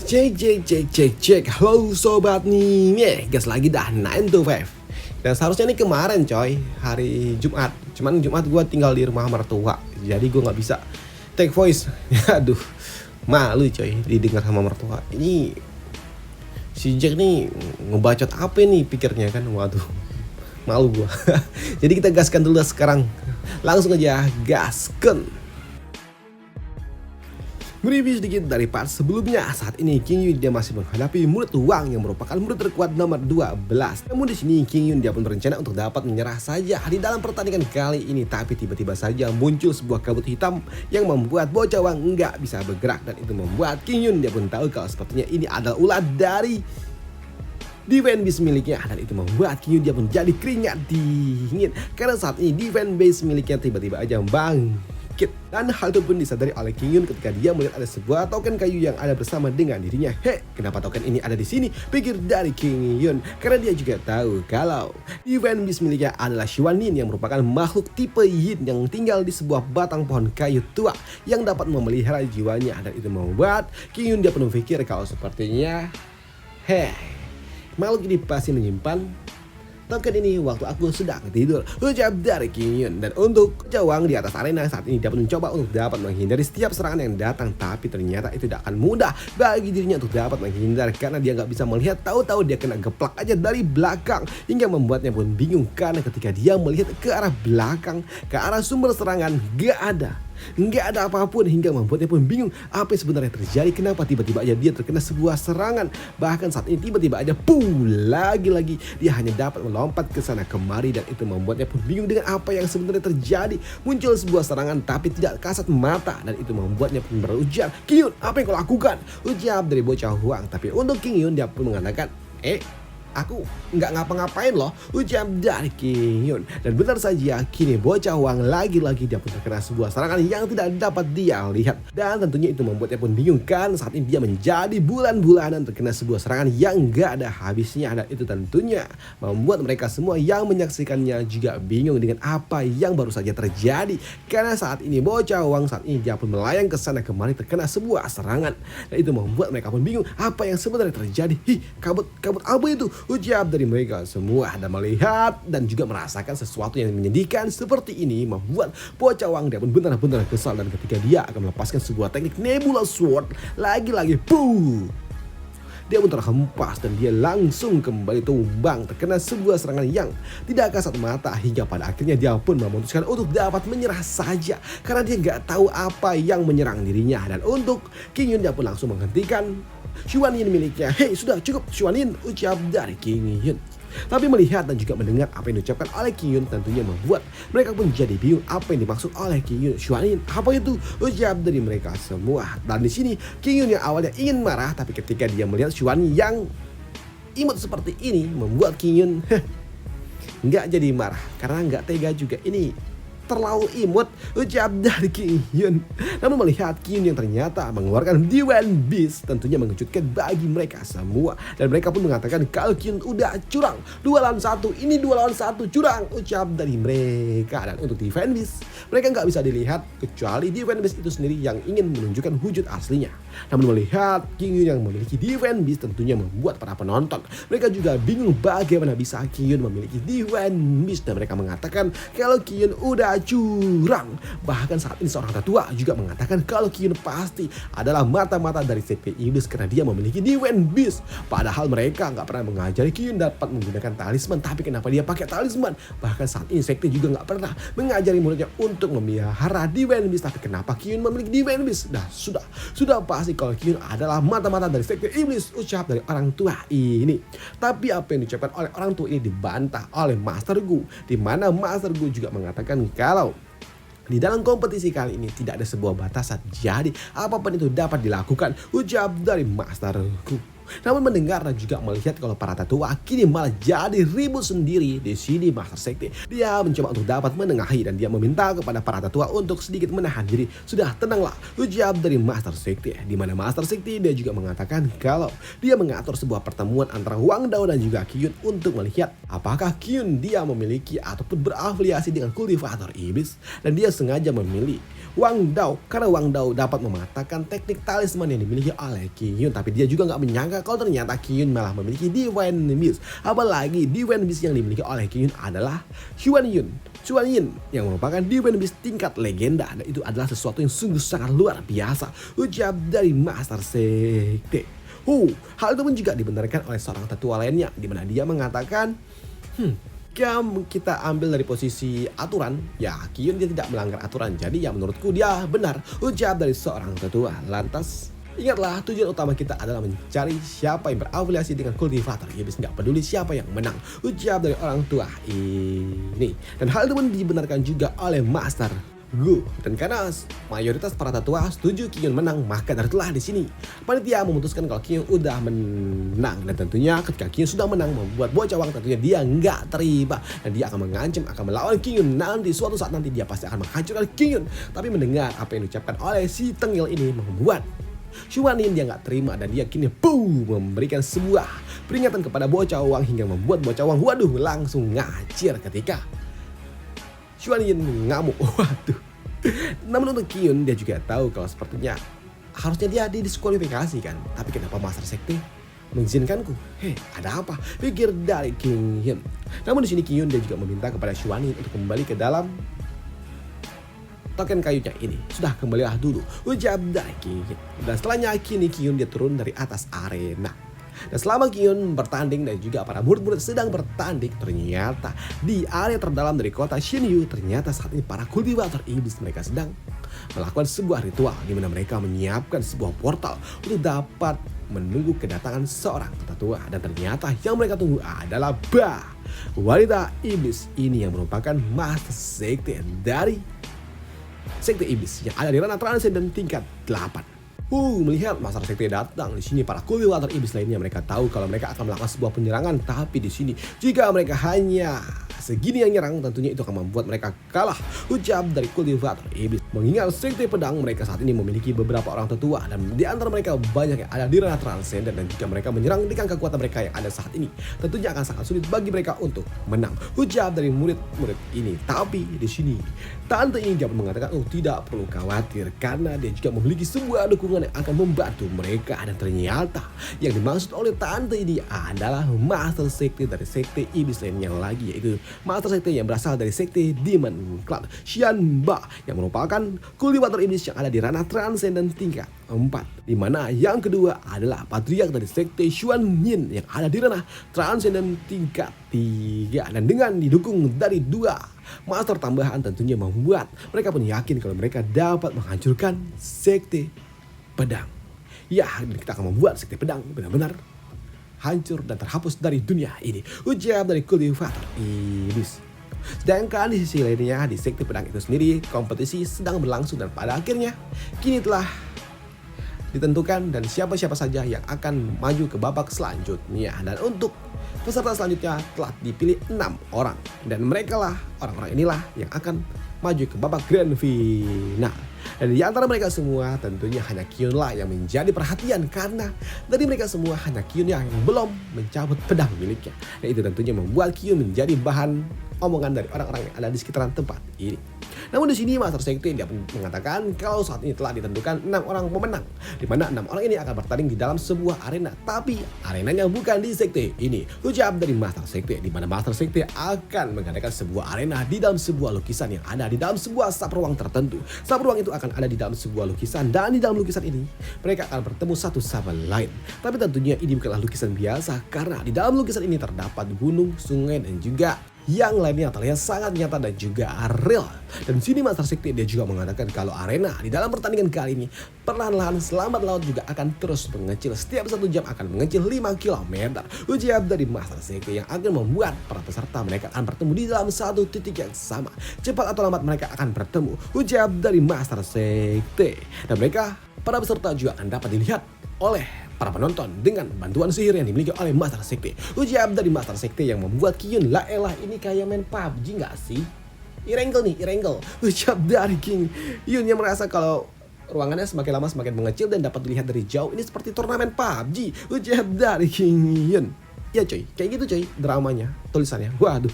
Cek. Halo sobat nih, gas lagi dah 9 to 5. Dan seharusnya nih kemarin coy, hari Jumat. Cuman Jumat gue tinggal di rumah mertua, jadi gue nggak bisa take voice. Aduh, malu coy didengar sama mertua. Ini si Jack nih ngebacot apa nih pikirnya kan? Waduh, malu gue. Jadi kita gaskan dulu sekarang. Langsung aja gaskan. Mereview sedikit dari part sebelumnya. Saat ini King Yun dia masih menghadapi murid Wang yang merupakan murid terkuat nomor 12. Namun di sini King Yun dia pun berencana untuk dapat menyerah saja di dalam pertandingan kali ini, tapi tiba-tiba saja muncul sebuah kabut hitam yang membuat bocah Wang nggak bisa bergerak, dan itu membuat King Yun dia pun tahu kalau sepertinya ini adalah ulah dari defense base miliknya, dan itu membuat King Yun dia pun jadi keringat dingin karena saat ini defense base miliknya tiba-tiba aja bangkit. Dan hal itu pun disadari oleh King Yun ketika dia melihat ada sebuah token kayu yang ada bersama dengan dirinya. Kenapa token ini ada di sini? Pikir dari King Yun, karena dia juga tahu kalau defense base miliknya adalah Xuanin yang merupakan makhluk tipe Yin yang tinggal di sebuah batang pohon kayu tua yang dapat memelihara jiwanya, dan itu membuat King Yun dia pun berpikir kalau sepertinya makhluk ini pasti menyimpan token ini waktu aku sedang tidur, ucap dari King Yun. Dan untuk Jawang di atas arena saat ini dapat mencoba untuk dapat menghindari setiap serangan yang datang, tapi ternyata itu tidak akan mudah bagi dirinya untuk dapat menghindar karena dia nggak bisa melihat. Tahu-tahu dia kena geplak aja dari belakang hingga membuatnya pun bingung karena ketika dia melihat ke arah belakang, ke arah sumber serangan, nggak ada apapun hingga membuatnya pun bingung apa yang sebenarnya terjadi. Kenapa tiba-tiba aja dia terkena sebuah serangan, bahkan saat ini tiba-tiba aja lagi dia hanya dapat melompat ke sana kemari, dan itu membuatnya pun bingung dengan apa yang sebenarnya terjadi. Muncul sebuah serangan tapi tidak kasat mata, dan itu membuatnya pun berujar, "King Yun, apa yang kau lakukan?" ucap dari bocah Huang. Tapi untuk King Yun dia pun mengatakan, aku nggak ngapa-ngapain loh, ucap dari King Yun. Dan benar saja, kini bocah Wang lagi-lagi dia pun terkena sebuah serangan yang tidak dapat dia lihat. Dan tentunya itu membuatnya pun bingung kan saat ini dia menjadi bulan-bulanan terkena sebuah serangan yang nggak ada habisnya. Dan itu tentunya membuat mereka semua yang menyaksikannya juga bingung dengan apa yang baru saja terjadi. Karena saat ini bocah Wang saat ini dia pun melayang ke sana kemari terkena sebuah serangan. Dan itu membuat mereka pun bingung apa yang sebenarnya terjadi. Kabut apa itu? Ucap dari mereka semua. Dan melihat dan juga merasakan sesuatu yang menyedihkan seperti ini membuat bocah Wang dia pun benar-benar kesal, dan ketika dia akan melepaskan sebuah teknik Nebula Sword, lagi-lagi dia pun terhempas dan dia langsung kembali tumbang terkena sebuah serangan yang tidak kasat mata, hingga pada akhirnya dia pun memutuskan untuk dapat menyerah saja karena dia nggak tahu apa yang menyerang dirinya. Dan untuk King Yun dia pun langsung menghentikan Xuanin miliknya. Sudah cukup Xuanin, ucap dari King Yun. Tapi melihat dan juga mendengar apa yang diucapkan oleh King Yun tentunya membuat mereka pun jadi bingung apa yang dimaksud oleh King Yun. Xuanin, apa itu? Ucap dari mereka semua. Dan di sini King Yun yang awalnya ingin marah, tapi ketika dia melihat Xuanin yang imut seperti ini membuat King Yun nggak jadi marah karena nggak tega juga. Ini terlalu imut, ucap dari King Yun. Namun melihat King Yun yang ternyata mengeluarkan Divine Beast tentunya mengejutkan bagi mereka semua, dan mereka pun mengatakan kalau King Yun udah curang, 2 lawan 1, ini 2 lawan 1 curang, ucap dari mereka. Dan untuk Divine Beast mereka nggak bisa dilihat kecuali Divine Beast itu sendiri yang ingin menunjukkan wujud aslinya. Namun melihat King Yun yang memiliki Divine Beast tentunya membuat para penonton mereka juga bingung bagaimana bisa King Yun memiliki Divine Beast, dan mereka mengatakan kalau King Yun udah curang. Bahkan saat ini seorang tetua juga mengatakan kalau King Yun pasti adalah mata-mata dari sekte iblis karena dia memiliki Divine Beast. Padahal mereka nggak pernah mengajari King Yun dapat menggunakan talisman, tapi kenapa dia pakai talisman? Bahkan saat ini sekte juga nggak pernah mengajari muridnya untuk memelihara Divine Beast, tapi kenapa King Yun memiliki Divine Beast? Sudah pasti kalau King Yun adalah mata-mata dari sekte iblis, ucap dari orang tua ini. Tapi apa yang diucapkan oleh orang tua ini dibantah oleh Master Gu, di mana Master Gu juga mengatakan kalau di dalam kompetisi kali ini tidak ada sebuah batasan, jadi apapun itu dapat dilakukan, ucap dari Master Gu. Namun mendengar dan juga melihat kalau para tetua kini malah jadi ribut sendiri di sini, Master Sekte dia mencoba untuk dapat menengahi dan dia meminta kepada para tetua untuk sedikit menahan diri. Sudah, tenanglah, ujar dari Master Sekte. Di mana Master Sekte dia juga mengatakan kalau dia mengatur sebuah pertemuan antara Wang Dao dan juga Qiyun untuk melihat apakah Qiyun dia memiliki ataupun berafiliasi dengan kultivator iblis, dan dia sengaja memilih Wang Dao karena Wang Dao dapat mematahkan teknik talisman yang dimiliki oleh Qiyun. Tapi dia juga nggak menyangka kalau ternyata Qiyun malah memiliki Divine Beast. Apalagi Divine Beast yang dimiliki oleh Qiyun adalah Xuan Yin yang merupakan Divine Beast tingkat legenda, dan itu adalah sesuatu yang sungguh sangat luar biasa, ucap dari Master Sekte. Hal itu pun juga dibenarkan oleh seorang tetua lainnya, di mana dia mengatakan, kita ambil dari posisi aturan, ya Qiyun dia tidak melanggar aturan, jadi ya menurutku dia benar, ucap dari seorang tetua. Lantas, ingatlah tujuan utama kita adalah mencari siapa yang berafiliasi dengan kultivator iblis, nggak peduli siapa yang menang, ucap dari orang tua ini. Dan hal itu pun dibenarkan juga oleh Master Gu. Dan karena mayoritas para tetua setuju Qiyun menang, maka dari itulah di sini panitia memutuskan kalau Qiyun udah menang. Dan tentunya ketika Qiyun sudah menang, membuat bocah Wang tentunya dia nggak terima dan dia akan mengancam akan melawan Qiyun. Nanti suatu saat nanti dia pasti akan menghancurkan Qiyun. Tapi mendengar apa yang diucapkan oleh si tengil ini membuat Xuan Yin dia nggak terima, dan dia kini memberikan sebuah peringatan kepada bocah Wang hingga membuat bocah Wang langsung ngacir ketika Xuan Yin ngamuk. Namun untuk Qiyun dia juga tahu kalau sepertinya harusnya dia didiskualifikasi kan. Tapi kenapa Master Sekte mengizinkanku? Ada apa? Pikir dari Qiyun. Namun di sini Qiyun dia juga meminta kepada Xuan Yin untuk kembali ke dalam token kayunya ini. Sudah, kembalilah dulu, ucap dari Qiyun. Dan setelahnya kini Qiyun dia turun dari atas arena. Dan selama Qiyun bertanding dan juga para murid-murid sedang bertanding, ternyata di area terdalam dari kota Xinyu, ternyata saat ini para kultivator iblis mereka sedang melakukan sebuah ritual di mana mereka menyiapkan sebuah portal untuk dapat menunggu kedatangan seorang tetua. Dan ternyata yang mereka tunggu adalah wanita iblis ini yang merupakan Master Sekte dari Sekte Iblis yang ada di ranah Transcendent tingkat 8. Melihat Master Sekte datang di sini, para kultivator iblis lainnya mereka tahu kalau mereka akan melakukan sebuah penyerangan. Tapi di sini jika mereka hanya segini yang nyerang, tentunya itu akan membuat mereka kalah, ucap dari kultivator iblis. Mengingat Sekte Pedang mereka saat ini memiliki beberapa orang tetua, dan di antara mereka banyak yang ada di ranah Transcendent, dan jika mereka menyerang dengan kekuatan mereka yang ada saat ini, tentunya akan sangat sulit bagi mereka untuk menang, ucap dari murid-murid ini. Tapi di sini tante ini dapat mengatakan, tidak perlu khawatir karena dia juga memiliki sebuah dukungan yang akan membantu mereka. Dan ternyata yang dimaksud oleh tante ini adalah Master Sekte dari Sekte Iblis lainnya lagi, yaitu Master Sekte yang berasal dari Sekte Demon Clan Xianba yang merupakan kultivator iblis yang ada di ranah Transcendent tingkat 4. Di mana yang kedua adalah patriark dari Sekte Xuan Yin yang ada di ranah Transcendent tingkat 3. Dan dengan didukung dari 2 master tambahan, tentunya membuat mereka pun yakin kalau mereka dapat menghancurkan Sekte Pedang. Ya, kita akan membuat Sekte Pedang benar-benar hancur dan terhapus dari dunia ini, ucap dari kultivator iblis. Sedangkan di sisi lainnya di Sekte Pedang itu sendiri, kompetisi sedang berlangsung dan pada akhirnya kini telah ditentukan dan siapa-siapa saja yang akan maju ke babak selanjutnya. Dan untuk peserta selanjutnya telah dipilih 6 orang, dan mereka lah orang-orang inilah yang akan maju ke babak grand final. Dan di antara mereka semua tentunya hanya Qiyun lah yang menjadi perhatian, karena dari mereka semua hanya Qiyun yang belum mencabut pedang miliknya. Dan itu tentunya membuat Qiyun menjadi bahan omongan dari orang-orang yang ada di sekitaran tempat ini. Namun di sini Master Sekte dia mengatakan kalau saat ini telah ditentukan 6 orang pemenang, di mana 6 orang ini akan bertanding di dalam sebuah arena, tapi arenanya bukan di sekte ini, ucap dari Master Sekte, di mana Master Sekte akan mengadakan sebuah arena di dalam sebuah lukisan yang ada di dalam sebuah subruang tertentu. Subruang itu akan ada di dalam sebuah lukisan, dan di dalam lukisan ini mereka akan bertemu satu sama lain. Tapi tentunya ini bukanlah lukisan biasa, karena di dalam lukisan ini terdapat gunung, sungai, dan juga yang lainnya terlihat sangat nyata dan juga real. Dan sini Master Sekte dia juga mengatakan kalau arena di dalam pertandingan kali ini perlahan-lahan selamat laut juga akan terus mengecil. Setiap 1 jam akan mengecil 5 km. Ujian dari Master Sekte yang akan membuat para peserta mereka akan bertemu di dalam satu titik yang sama. Cepat atau lambat mereka akan bertemu. Ujian dari Master Sekte. Dan mereka para peserta juga akan dapat dilihat oleh para penonton dengan bantuan sihir yang dimiliki oleh Master Sekte. Ucap dari Master Sekte yang membuat Kyun, lah elah ini kayak main PUBG nggak sih? Irengel. Ucap dari King Yun yang merasa kalau ruangannya semakin lama semakin mengecil dan dapat dilihat dari jauh ini seperti turnamen PUBG. Ucap dari King Yun. Ya coy, kayak gitu coy dramanya, tulisannya. Waduh.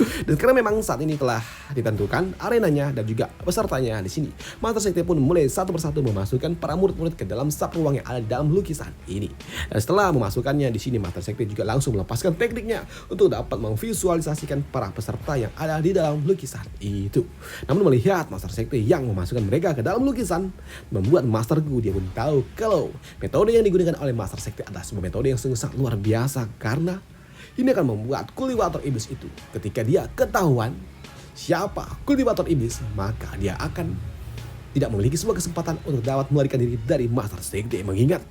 Dan karena memang saat ini telah ditentukan arenanya dan juga pesertanya di sini, Master Sekte pun mulai satu persatu memasukkan para murid-murid ke dalam sub ruang yang ada dalam lukisan ini. Dan setelah memasukkannya di sini, Master Sekte juga langsung melepaskan tekniknya untuk dapat memvisualisasikan para peserta yang ada di dalam lukisan itu. Namun melihat Master Sekte yang memasukkan mereka ke dalam lukisan, membuat Master Gu dia pun tahu kalau metode yang digunakan oleh Master Sekte adalah sebuah metode yang sangat luar biasa, karena ini akan membuat kultivator iblis itu ketika dia ketahuan siapa kultivator iblis, maka dia akan tidak memiliki sebuah kesempatan untuk dapat melarikan diri dari Master Sekte. Mengingat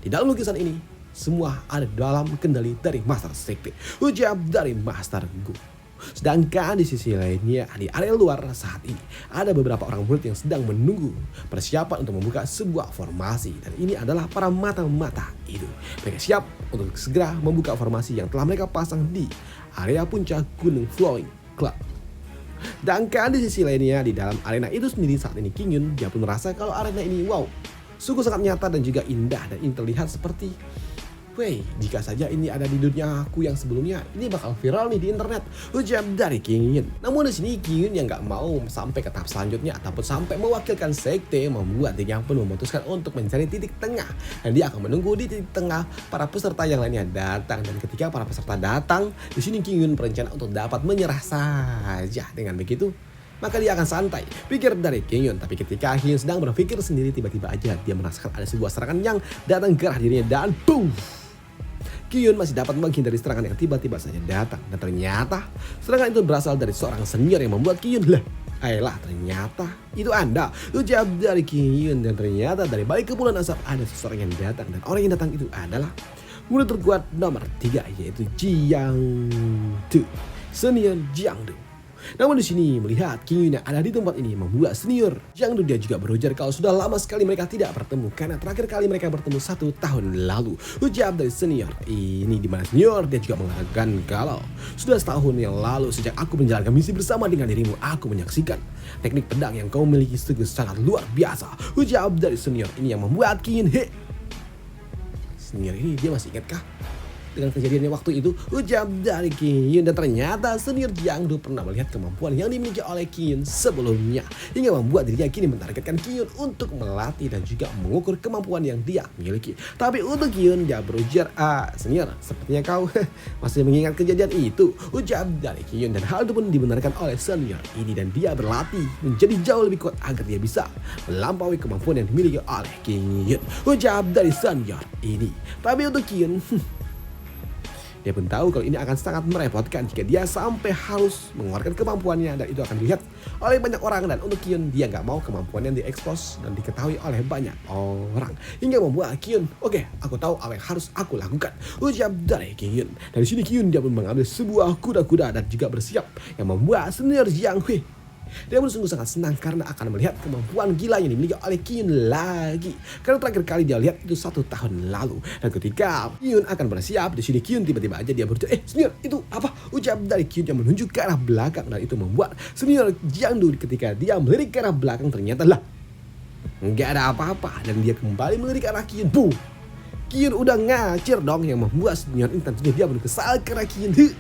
di dalam lukisan ini semua ada dalam kendali dari Master Sekte. Ucap dari Master Gu. Sedangkan di sisi lainnya, di area luar saat ini ada beberapa orang murid yang sedang menunggu persiapan untuk membuka sebuah formasi. Dan ini adalah para mata-mata itu. Mereka siap untuk segera membuka formasi yang telah mereka pasang di area puncak Gunung Flowing Club. Sedangkan di sisi lainnya, di dalam arena itu sendiri saat ini King Yun dia pun merasa kalau arena ini wow, sungguh sangat nyata dan juga indah. Dan ini terlihat seperti jika saja ini ada di dunia aku yang sebelumnya, ini bakal viral nih di internet. Ucap dari King Yun. Namun di sini King Yun yang nggak mau sampai ke tahap selanjutnya ataupun sampai mewakilkan sekte, membuat dirinya pun memutuskan untuk mencari titik tengah. Dan dia akan menunggu di titik tengah para peserta yang lainnya datang. Dan ketika para peserta datang, di sini King Yun berencana untuk dapat menyerah saja. Dengan begitu, maka dia akan santai, pikir dari King Yun. Tapi ketika King Yun sedang berpikir sendiri, tiba-tiba aja dia merasakan ada sebuah serangan yang datang ke arah dirinya dan boom! King Yun masih dapat menghindari serangan yang tiba-tiba saja datang. Dan ternyata serangan itu berasal dari seorang senior yang membuat King Yun, lah ayolah ternyata itu Anda. Ucap dari King Yun. Dan ternyata dari balik kepulan asap ada seseorang yang datang. Dan orang yang datang itu adalah murid terkuat nomor 3, yaitu Jiangdu, senior Jiangdu. Namun di sini melihat King Yun yang ada di tempat ini membuat senior Jiangdu dia juga berujar kalau sudah lama sekali mereka tidak bertemu, karena terakhir kali mereka bertemu 1 tahun lalu. Ucap dari senior ini, di mana senior dia juga mengatakan kalau sudah setahun yang lalu sejak aku menjalankan misi bersama dengan dirimu, aku menyaksikan teknik pedang yang kau miliki sungguh sangat luar biasa. Ucap dari senior ini yang membuat King Yun senior ini dia masih ingatkah dengan kejadiannya waktu itu? Ucap dari King Yun. Dan ternyata senior Jiangdu pernah melihat kemampuan yang dimiliki oleh King Yun sebelumnya, hingga membuat dirinya kini menargetkan King Yun untuk melatih dan juga mengukur kemampuan yang dia miliki. Tapi untuk King Yun dia berujar, senior, sepertinya kau masih mengingat kejadian itu. Ucap dari King Yun. Dan hal itu pun dibenarkan oleh senior ini, dan dia berlatih menjadi jauh lebih kuat agar dia bisa melampaui kemampuan yang dimiliki oleh King Yun. Ucap dari senior ini. Tapi untuk King Yun, dia pun tahu kalau ini akan sangat merepotkan jika dia sampai harus mengeluarkan kemampuannya, dan itu akan dilihat oleh banyak orang. Dan untuk King Yun dia nggak mau kemampuannya diekspos dan diketahui oleh banyak orang, hingga membuat King Yun, oke, aku tahu apa yang harus aku lakukan. Ucap dari King Yun. Dari sini King Yun dia pun mengambil sebuah kuda-kuda dan juga bersiap, yang membuat senior Jiang Hui dia pun sungguh sangat senang karena akan melihat kemampuan gila yang dimiliki oleh King Yun lagi. Karena terakhir kali dia lihat itu 1 tahun lalu. Dan ketika King Yun akan bersiap, di sini King Yun tiba-tiba aja dia berkata, senior, itu apa? Ucap dari King Yun yang menunjuk ke arah belakang. Dan itu membuat senior Jiangdu ketika dia melirik ke arah belakang, ternyata lah nggak ada apa-apa. Dan dia kembali melirik ke arah King Yun. Boom! King Yun udah ngacir dong, yang membuat senior ini tentunya dia pun kesal ke arah King Yun,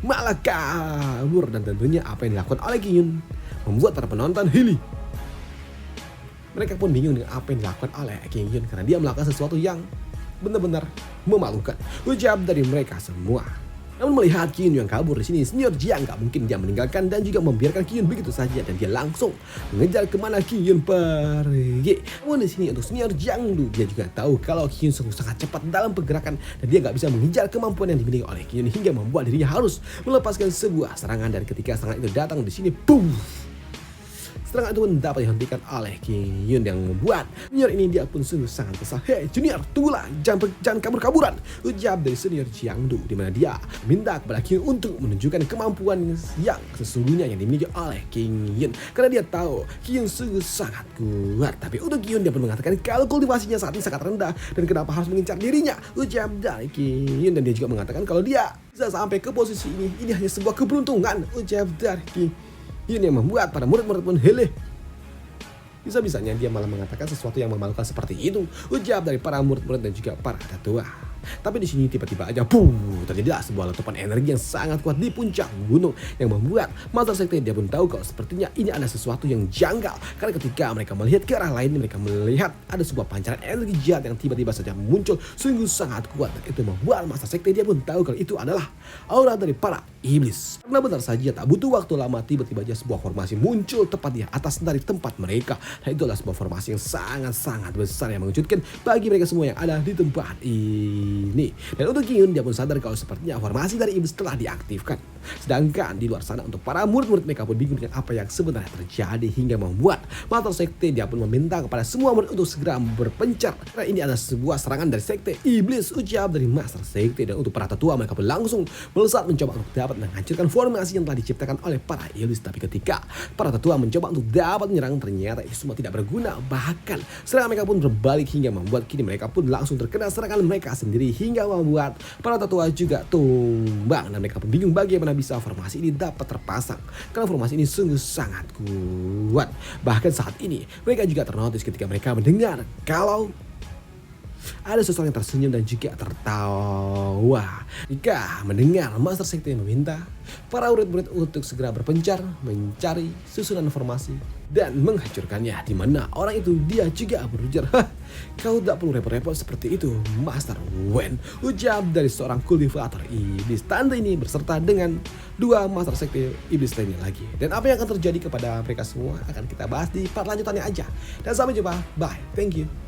malah kabur. Dan tentunya apa yang dilakukan oleh King Yun membuat para penonton hili. Mereka pun bingung dengan apa yang dilakukan oleh King Yun, karena dia melakukan sesuatu yang benar-benar memalukan. Ucap dari mereka semua. Namun melihat King Yun yang kabur, di sini senior Jiang nggak mungkin dia meninggalkan dan juga membiarkan King Yun begitu saja, dan dia langsung mengejar kemana King Yun pergi. Namun di sini untuk senior Jiangdu dia juga tahu kalau King Yun sungguh sangat cepat dalam pergerakan, dan dia nggak bisa mengejar kemampuan yang dimiliki oleh King Yun, hingga membuat dirinya harus melepaskan sebuah serangan. Dan ketika serangan itu datang, di sini boom! serangan itu pun dapat dihentikan oleh King Yun yang membuat junior ini dia pun sungguh sangat kesal. Hei junior, tunggulah, jangan kabur-kaburan, ucap dari senior Jiangdu, di mana dia minta kepada King Yun untuk menunjukkan kemampuan yang sesungguhnya yang dimiliki oleh King Yun, karena dia tahu King Yun sungguh sangat kuat. Tapi untuk King Yun dia pun mengatakan kalau kultivasinya saat ini sangat rendah dan kenapa harus mengincar dirinya, ucap dari King Yun. Dan dia juga mengatakan kalau dia bisa sampai ke posisi ini hanya sebuah keberuntungan, ucap dari King Yun yang membuat para murid-murid pun heleh. Bisa-bisanya dia malah mengatakan sesuatu yang memalukan seperti itu, ucap dari para murid-murid dan juga para tetua. Tapi di sini tiba-tiba aja terjadilah sebuah letupan energi yang sangat kuat di puncak gunung yang membuat Master Sekte dia pun tahu kalau sepertinya ini ada sesuatu yang janggal, karena ketika mereka melihat ke arah lain mereka melihat ada sebuah pancaran energi jahat yang tiba-tiba saja muncul sungguh sangat kuat, dan itu membuat Master Sekte dia pun tahu kalau itu adalah aura dari para iblis. Karena benar saja tak butuh waktu lama tiba-tiba aja sebuah formasi muncul tepat di atas dari tempat mereka, dan itu adalah sebuah formasi yang sangat-sangat besar yang mengejutkan bagi mereka semua yang ada di tempat ini. Dan untuk King Yun dia pun sadar kalau sepertinya formasi dari iblis telah diaktifkan. Sedangkan di luar sana untuk para murid-murid mereka pun bingung dengan apa yang sebenarnya terjadi, hingga membuat Master Sekte dia pun meminta kepada semua murid untuk segera berpencar, karena ini adalah sebuah serangan dari Sekte Iblis, ucap dari Master Sekte. Dan untuk para tetua mereka pun langsung melesat mencoba untuk dapat menghancurkan formasi yang telah diciptakan oleh para iblis. Tapi ketika para tetua mencoba untuk dapat menyerang, ternyata itu semua tidak berguna, bahkan serangan mereka pun berbalik hingga membuat kini mereka pun langsung terkena serangan mereka sendiri, hingga membuat para tetua juga tumbang. Dan mereka pun bingung bagaimana bisa formasi ini dapat terpasang, karena formasi ini sungguh sangat kuat. Bahkan saat ini mereka juga ternotis ketika mereka mendengar kalau ada seseorang yang tersenyum dan juga tertawa jika mendengar Master Sekte meminta para murid-murid untuk segera berpencar mencari susunan formasi dan menghancurkannya, di mana orang itu dia juga berujar, kau tak perlu repot-repot seperti itu Master Wen, ucap dari seorang kultivator iblis. Tante ini berserta dengan dua Master Sekte iblis lainnya lagi. Dan apa yang akan terjadi kepada mereka semua akan kita bahas di part lanjutannya aja. Dan sampai jumpa, bye, thank you.